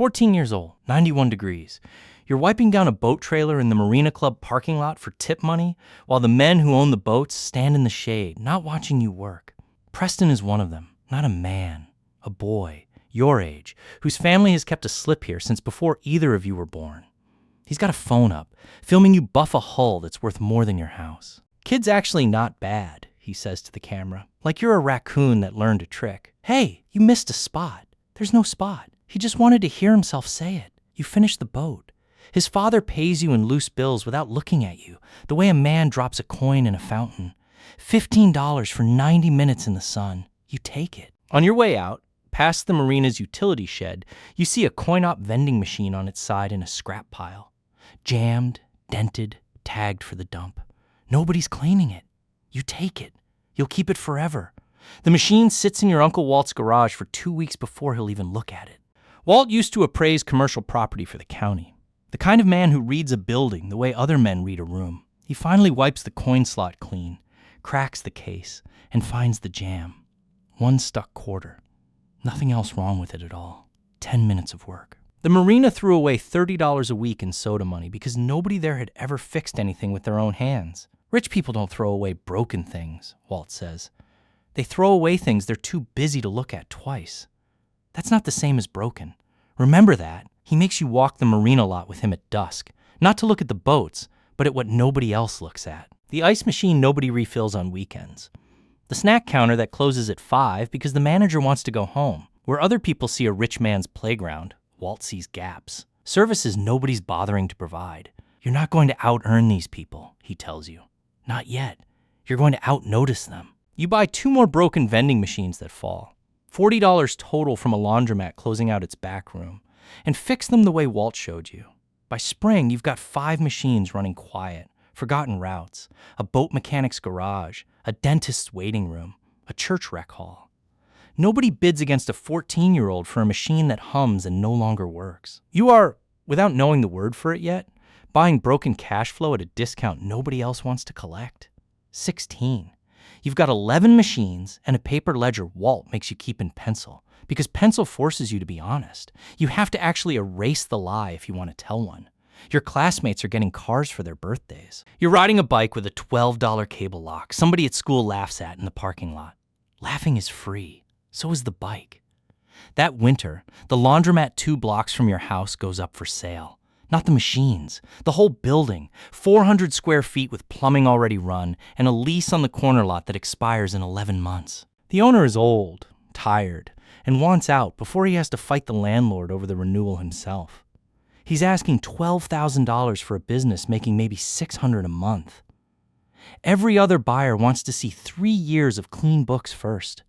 14 years old, 91 degrees. You're wiping down a boat trailer in the Marina Club parking lot for tip money, while the men who own the boats stand in the shade, not watching you work. Preston is one of them, not a man, a boy, your age, whose family has kept a slip here since before either of you were born. He's got a phone up, filming you buff a hull that's worth more than your house. Kid's actually not bad, he says to the camera, like you're a raccoon that learned a trick. Hey, you missed a spot. There's no spot. He just wanted to hear himself say it. You finished the boat. His father pays you in loose bills without looking at you, the way a man drops a coin in a fountain. $15 for 90 minutes in the sun. You take it. On your way out, past the marina's utility shed, you see a coin-op vending machine on its side in a scrap pile. Jammed, dented, tagged for the dump. Nobody's claiming it. You take it. You'll keep it forever. The machine sits in your Uncle Walt's garage for 2 weeks before he'll even look at it. Walt used to appraise commercial property for the county. The kind of man who reads a building the way other men read a room. He finally wipes the coin slot clean, cracks the case, and finds the jam. One stuck quarter. Nothing else wrong with it at all. 10 minutes of work. The marina threw away $30 a week in soda money because nobody there had ever fixed anything with their own hands. Rich people don't throw away broken things, Walt says. They throw away things they're too busy to look at twice. That's not the same as broken. Remember that. He makes you walk the marina lot with him at dusk, not to look at the boats, but at what nobody else looks at. The ice machine nobody refills on weekends. The snack counter that closes at 5 because the manager wants to go home. Where other people see a rich man's playground, Walt sees gaps. Services nobody's bothering to provide. You're not going to out-earn these people, he tells you. Not yet. You're going to out-notice them. You buy 2 more broken vending machines that fall. $40 total from a laundromat closing out its back room, and fix them the way Walt showed you. By spring, you've got 5 machines running quiet, forgotten routes, a boat mechanic's garage, a dentist's waiting room, a church rec hall. Nobody bids against a 14-year-old for a machine that hums and no longer works. You are, without knowing the word for it yet, buying broken cash flow at a discount nobody else wants to collect. 16. You've got 11 machines and a paper ledger Walt makes you keep in pencil, because pencil forces you to be honest. You have to actually erase the lie if you want to tell one. Your classmates are getting cars for their birthdays. You're riding a bike with a $12 cable lock somebody at school laughs at in the parking lot. Laughing is free. So is the bike. That winter, the laundromat 2 blocks from your house goes up for sale. Not the machines, the whole building, 400 square feet with plumbing already run, and a lease on the corner lot that expires in 11 months. The owner is old, tired, and wants out before he has to fight the landlord over the renewal himself. He's asking $12,000 for a business making maybe $600 a month. Every other buyer wants to see 3 years of clean books first.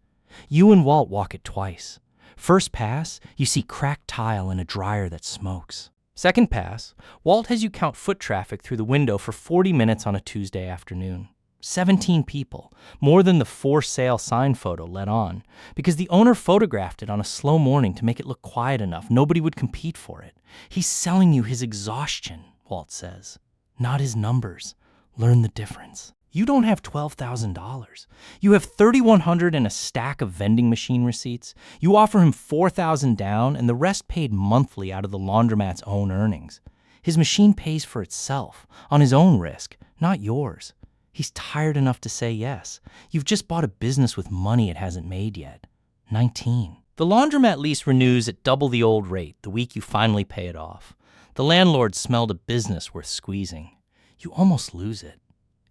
You and Walt walk it twice. First pass, you see cracked tile and a dryer that smokes. Second pass, Walt has you count foot traffic through the window for 40 minutes on a Tuesday afternoon. 17 people, more than the for sale sign photo let on, because the owner photographed it on a slow morning to make it look quiet enough nobody would compete for it. He's selling you his exhaustion, Walt says, not his numbers. Learn the difference. You don't have $12,000. You have $3,100 and a stack of vending machine receipts. You offer him $4,000 down and the rest paid monthly out of the laundromat's own earnings. His machine pays for itself, on his own risk, not yours. He's tired enough to say yes. You've just bought a business with money it hasn't made yet. 19. The laundromat lease renews at double the old rate the week you finally pay it off. The landlord smelled a business worth squeezing. You almost lose it.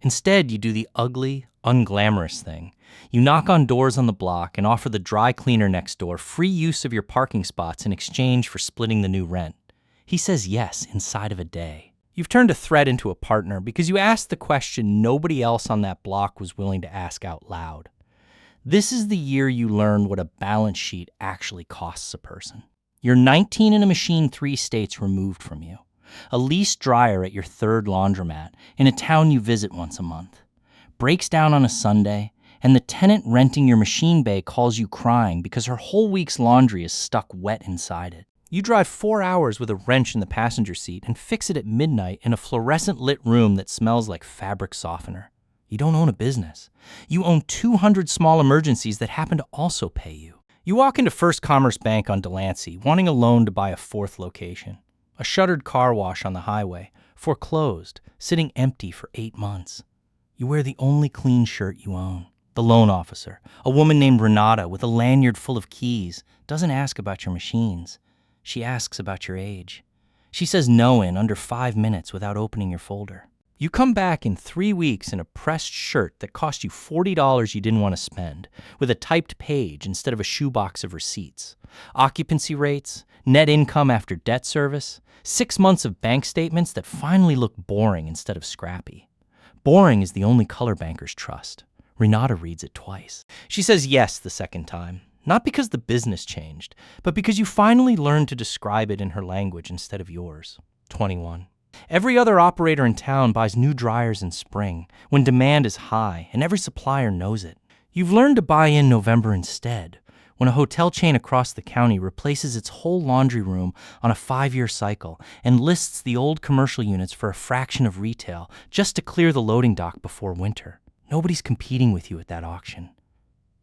Instead, you do the ugly, unglamorous thing. You knock on doors on the block and offer the dry cleaner next door free use of your parking spots in exchange for splitting the new rent. He says yes inside of a day. You've turned a threat into a partner because you asked the question nobody else on that block was willing to ask out loud. This is the year you learn what a balance sheet actually costs a person. You're 19 in a machine 3 states removed from you. A leased dryer at your 3rd laundromat in a town you visit once a month. Breaks down on a Sunday, and the tenant renting your machine bay calls you crying because her whole week's laundry is stuck wet inside it. You drive 4 hours with a wrench in the passenger seat and fix it at midnight in a fluorescent-lit room that smells like fabric softener. You don't own a business. You own 200 small emergencies that happen to also pay you. You walk into First Commerce Bank on Delancey, wanting a loan to buy a fourth location. A shuttered car wash on the highway, foreclosed, sitting empty for 8 months. You wear the only clean shirt you own. The loan officer, a woman named Renata with a lanyard full of keys, doesn't ask about your machines. She asks about your age. She says no in under 5 minutes without opening your folder. You come back in 3 weeks in a pressed shirt that cost you $40 you didn't want to spend, with a typed page instead of a shoebox of receipts, occupancy rates, net income after debt service, 6 months of bank statements that finally look boring instead of scrappy. Boring is the only color bankers trust. Renata reads it twice. She says yes the second time, not because the business changed, but because you finally learned to describe it in her language instead of yours. 21. Every other operator in town buys new dryers in spring, when demand is high, and every supplier knows it. You've learned to buy in November instead, when a hotel chain across the county replaces its whole laundry room on a 5-year cycle and lists the old commercial units for a fraction of retail just to clear the loading dock before winter. Nobody's competing with you at that auction.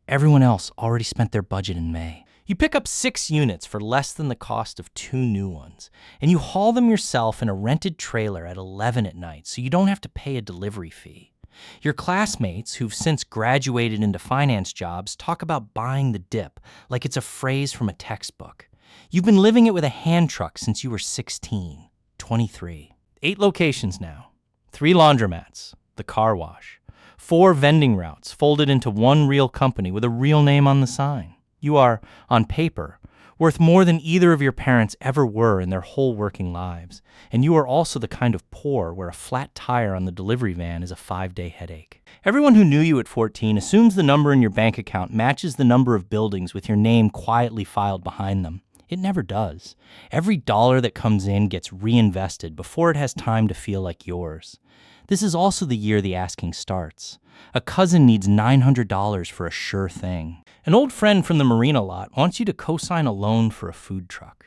Everyone else already spent their budget in May. You pick up 6 units for less than the cost of 2 new ones, and you haul them yourself in a rented trailer at 11 at night so you don't have to pay a delivery fee. Your classmates, who've since graduated into finance jobs, talk about buying the dip like it's a phrase from a textbook. You've been living it with a hand truck since you were 16, 23. 8 locations now, 3 laundromats, the car wash, 4 vending routes folded into one real company with a real name on the sign. You are, on paper, worth more than either of your parents ever were in their whole working lives, and you are also the kind of poor where a flat tire on the delivery van is a 5-day headache. Everyone who knew you at 14 assumes the number in your bank account matches the number of buildings with your name quietly filed behind them. It never does. Every dollar that comes in gets reinvested before it has time to feel like yours. This is also the year the asking starts. A cousin needs $900 for a sure thing. An old friend from the marina lot wants you to co-sign a loan for a food truck.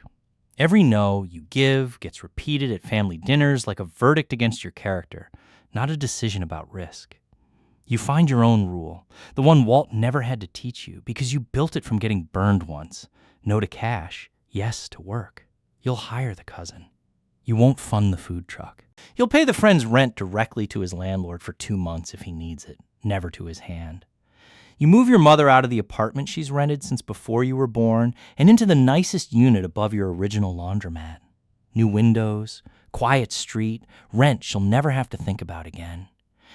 Every no you give gets repeated at family dinners like a verdict against your character, not a decision about risk. You find your own rule, the one Walt never had to teach you because you built it from getting burned once. No to cash, yes to work. You'll hire the cousin. You won't fund the food truck. You'll pay the friend's rent directly to his landlord for 2 months if he needs it, never to his hand. You move your mother out of the apartment she's rented since before you were born and into the nicest unit above your original laundromat. New windows, quiet street, rent she'll never have to think about again.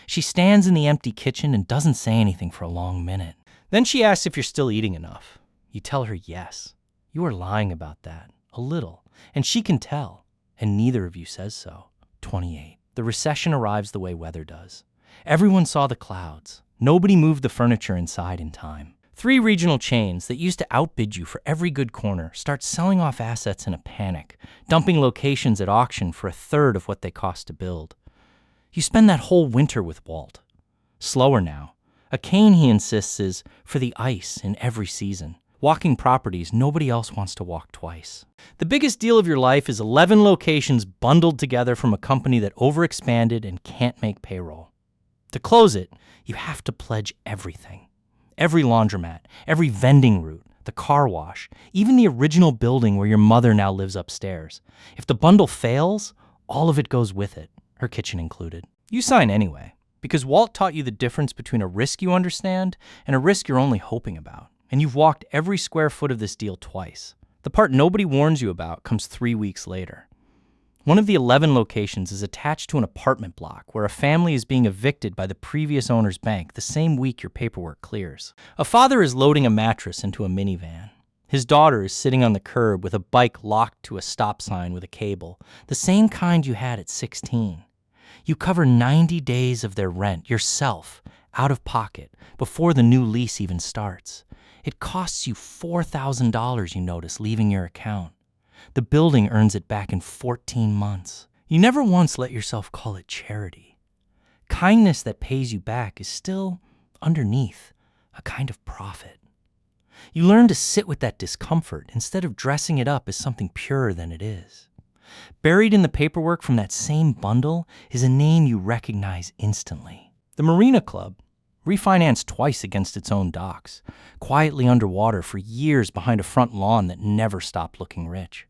She stands in the empty kitchen and doesn't say anything for a long minute. Then she asks if you're still eating enough. You tell her yes. You are lying about that, a little, and she can tell, and neither of you says so. 28. The recession arrives the way weather does. Everyone saw the clouds. Nobody moved the furniture inside in time. 3 regional chains that used to outbid you for every good corner start selling off assets in a panic, dumping locations at auction for 1/3 of what they cost to build. You spend that whole winter with Walt. Slower now. A cane, he insists, is for the ice in every season. Walking properties nobody else wants to walk twice. The biggest deal of your life is 11 locations bundled together from a company that overexpanded and can't make payroll. To close it, you have to pledge everything. Every laundromat, every vending route, the car wash, even the original building where your mother now lives upstairs. If the bundle fails, all of it goes with it, her kitchen included. You sign anyway, because Walt taught you the difference between a risk you understand and a risk you're only hoping about. And you've walked every square foot of this deal twice. The part nobody warns you about comes 3 weeks later. One of the 11 locations is attached to an apartment block where a family is being evicted by the previous owner's bank the same week your paperwork clears. A father is loading a mattress into a minivan. His daughter is sitting on the curb with a bike locked to a stop sign with a cable, the same kind you had at 16. You cover 90 days of their rent yourself, out of pocket, before the new lease even starts. It costs you $4,000, you notice, leaving your account. The building earns it back in 14 months. You never once let yourself call it charity. Kindness that pays you back is still, underneath, a kind of profit. You learn to sit with that discomfort instead of dressing it up as something purer than it is. Buried in the paperwork from that same bundle is a name you recognize instantly. The Marina Club, refinanced twice against its own docks, quietly underwater for years behind a front lawn that never stopped looking rich.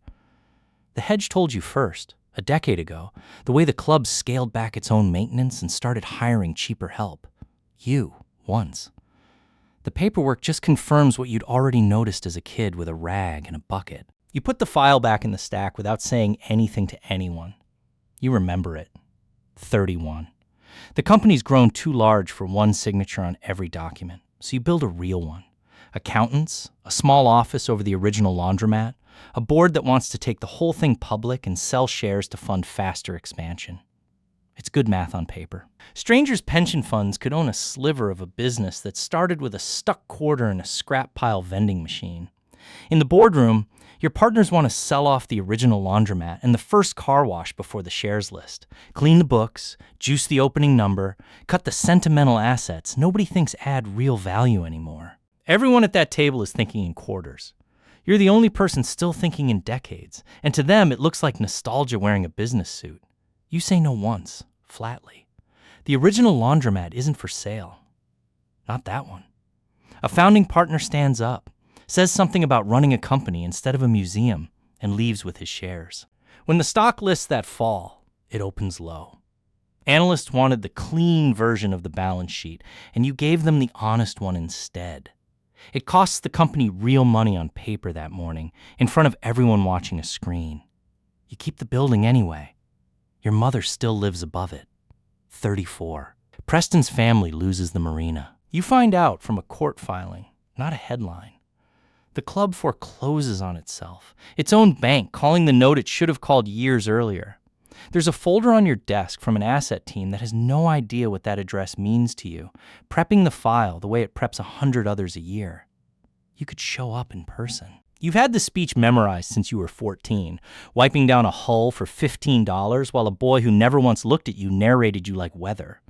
The hedge told you first, a decade ago, the way the club scaled back its own maintenance and started hiring cheaper help. You, once. The paperwork just confirms what you'd already noticed as a kid with a rag and a bucket. You put the file back in the stack without saying anything to anyone. You remember it. 31. The company's grown too large for one signature on every document, so you build a real one. Accountants, a small office over the original laundromat, a board that wants to take the whole thing public and sell shares to fund faster expansion. It's good math on paper. Strangers' pension funds could own a sliver of a business that started with a stuck quarter and a scrap pile vending machine. In the boardroom, your partners want to sell off the original laundromat and the first car wash before the shares list, clean the books, juice the opening number, cut the sentimental assets nobody thinks add real value anymore. Everyone at that table is thinking in quarters. You're the only person still thinking in decades, and to them it looks like nostalgia wearing a business suit. You say no once, flatly. The original laundromat isn't for sale. Not that one. A founding partner stands up, says something about running a company instead of a museum, and leaves with his shares. When the stock lists that fall, it opens low. Analysts wanted the clean version of the balance sheet, and you gave them the honest one instead. It costs the company real money on paper that morning, in front of everyone watching a screen. You keep the building anyway. Your mother still lives above it. 34. Preston's family loses the marina. You find out from a court filing, not a headline. The club forecloses on itself, its own bank calling the note it should have called years earlier. There's a folder on your desk from an asset team that has no idea what that address means to you, prepping the file the way it preps 100 others a year. You could show up in person. You've had the speech memorized since you were 14, wiping down a hull for $15 while a boy who never once looked at you narrated you like weather.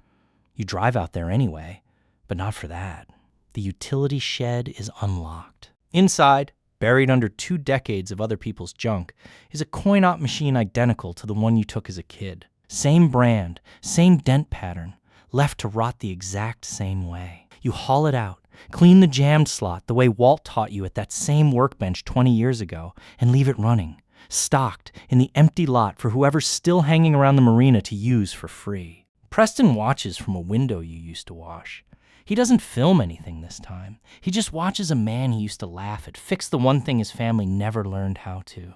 You drive out there anyway, but not for that. The utility shed is unlocked. Inside, buried under 2 decades of other people's junk, is a coin-op machine identical to the one you took as a kid. Same brand, same dent pattern, left to rot the exact same way. You haul it out, clean the jammed slot the way Walt taught you at that same workbench 20 years ago, and leave it running, stocked in the empty lot for whoever's still hanging around the marina to use for free. Preston watches from a window you used to wash. He doesn't film anything this time. He just watches a man he used to laugh at fix the one thing his family never learned how to.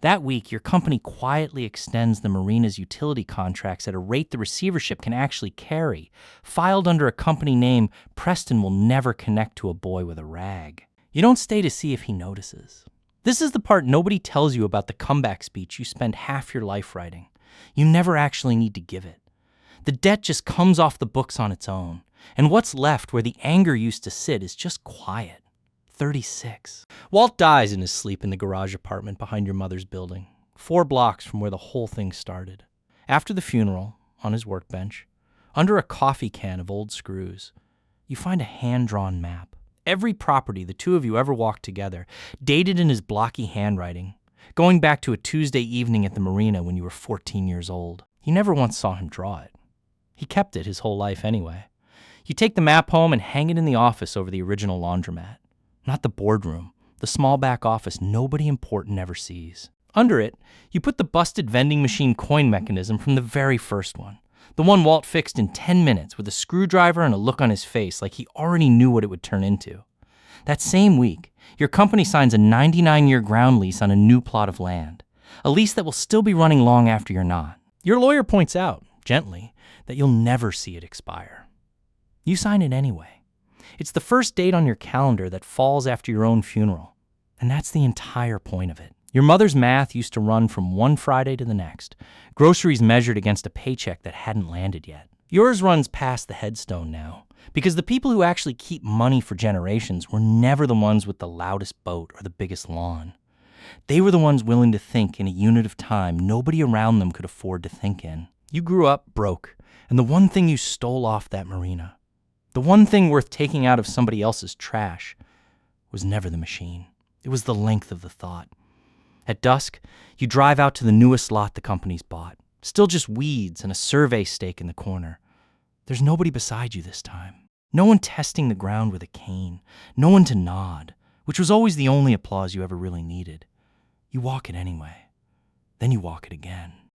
That week, your company quietly extends the marina's utility contracts at a rate the receivership can actually carry, filed under a company name Preston will never connect to a boy with a rag. You don't stay to see if he notices. This is the part nobody tells you about the comeback speech you spend half your life writing. You never actually need to give it. The debt just comes off the books on its own. And what's left where the anger used to sit is just quiet. 36. Walt dies in his sleep in the garage apartment behind your mother's building, 4 blocks from where the whole thing started. After the funeral, on his workbench, under a coffee can of old screws, you find a hand-drawn map. Every property the two of you ever walked together, dated in his blocky handwriting, going back to a Tuesday evening at the marina when you were 14 years old. You never once saw him draw it. He kept it his whole life anyway. You take the map home and hang it in the office over the original laundromat. Not the boardroom, the small back office nobody important ever sees. Under it, you put the busted vending machine coin mechanism from the very first one. The one Walt fixed in 10 minutes with a screwdriver and a look on his face like he already knew what it would turn into. That same week, your company signs a 99-year ground lease on a new plot of land. A lease that will still be running long after you're not. Your lawyer points out, gently, that you'll never see it expire. You sign it anyway. It's the first date on your calendar that falls after your own funeral. And that's the entire point of it. Your mother's math used to run from one Friday to the next, groceries measured against a paycheck that hadn't landed yet. Yours runs past the headstone now, because the people who actually keep money for generations were never the ones with the loudest boat or the biggest lawn. They were the ones willing to think in a unit of time nobody around them could afford to think in. You grew up broke, and the one thing you stole off that marina, the one thing worth taking out of somebody else's trash, was never the machine. It was the length of the thought. At dusk, you drive out to the newest lot the company's bought. Still just weeds and a survey stake in the corner. There's nobody beside you this time. No one testing the ground with a cane. No one to nod, which was always the only applause you ever really needed. You walk it anyway. Then you walk it again.